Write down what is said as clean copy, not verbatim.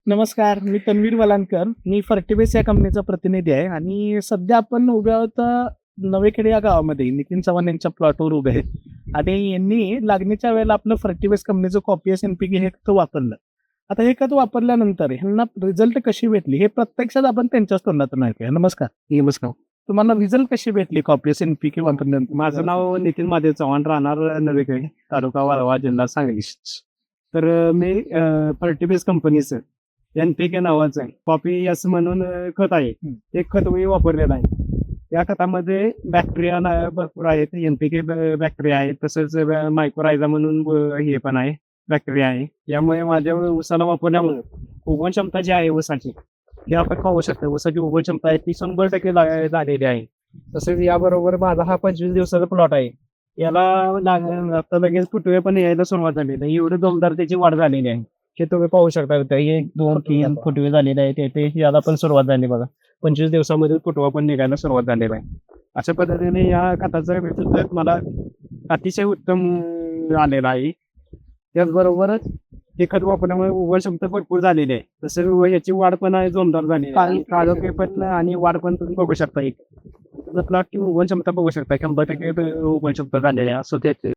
नमस्कार, मी तन्वीर वलानकर. मी फर्टिबेस या कंपनीचा प्रतिनिधी आहे आणि सध्या आपण उभे आहोत नवेखेडे या गावामध्ये. नितीन चव्हाण यांच्या प्लॉटवर उभे आहेत आणि यांनी लागणीच्या वेळेला आपलं फर्टिबेस कंपनीचं कॉपीएस एनपीके हे खत वापरलं. आता हे खत वापरल्यानंतर ह्यांना रिझल्ट कशी भेटली हे प्रत्यक्षात आपण त्यांच्याच तोंडातून ऐकूया. नमस्कार. नमस्कार. तुम्हाला रिझल्ट कशी भेटली कॉपीएस एनपीके वापरल्यानंतर? माझं नाव नितीन महादेव चव्हाण, राहणार नवेखेड, तालुका वाळवा, जिल्हा सांगली. तर मी फर्टिबेस कंपनीचं एनपीके नावाचं आहे कॉपी एस म्हणून खत आहे. ते खत मी वापरलेलं आहे. या खतामध्ये बॅक्टेरिया भरपूर आहेत. एनपीके बॅक्टेरिया आहे, तसंच मायक्रोरायझा म्हणून हे पण आहे, बॅक्टेरिया आहे. यामुळे माझ्या ऊसाला वापरल्यामुळे उगवण क्षमता जी आहे ऊसाची, हे आपण पाहू शकतो. ऊसाची उगवण क्षमता आहे ती 100% झालेली आहे. तसेच याबरोबर माझा हा 25 दिवसाचा प्लॉट आहे. याला आता लगेच फुटवे पण यायला सुरुवात झालेली आहे. एवढी दमदार त्याची वाढ झालेली आहे. हे तुम्ही पाहू शकता. 1, 2, 3 फुटवे झालेले आहेत. ते याला पण सुरुवात झाली बघा. 25 दिवसामध्ये फुटवा पण निघायला सुरुवात झालेला आहे. अशा पद्धतीने या खताचा रिझल्ट मला अतिशय उत्तम आलेला आहे. त्याचबरोबरच हे खत वापरल्यामुळे उगवण क्षमता भरपूर झालेली आहे. तसं याची वाढ पण आहे, जोमदार झालेली आहे. काळोखी पण आणि वाढ पण तुम्ही बघू शकता. एक प्लॉट की उगवण क्षमता बघू शकता. 100% उगवण क्षमता झालेली आहे. असं ते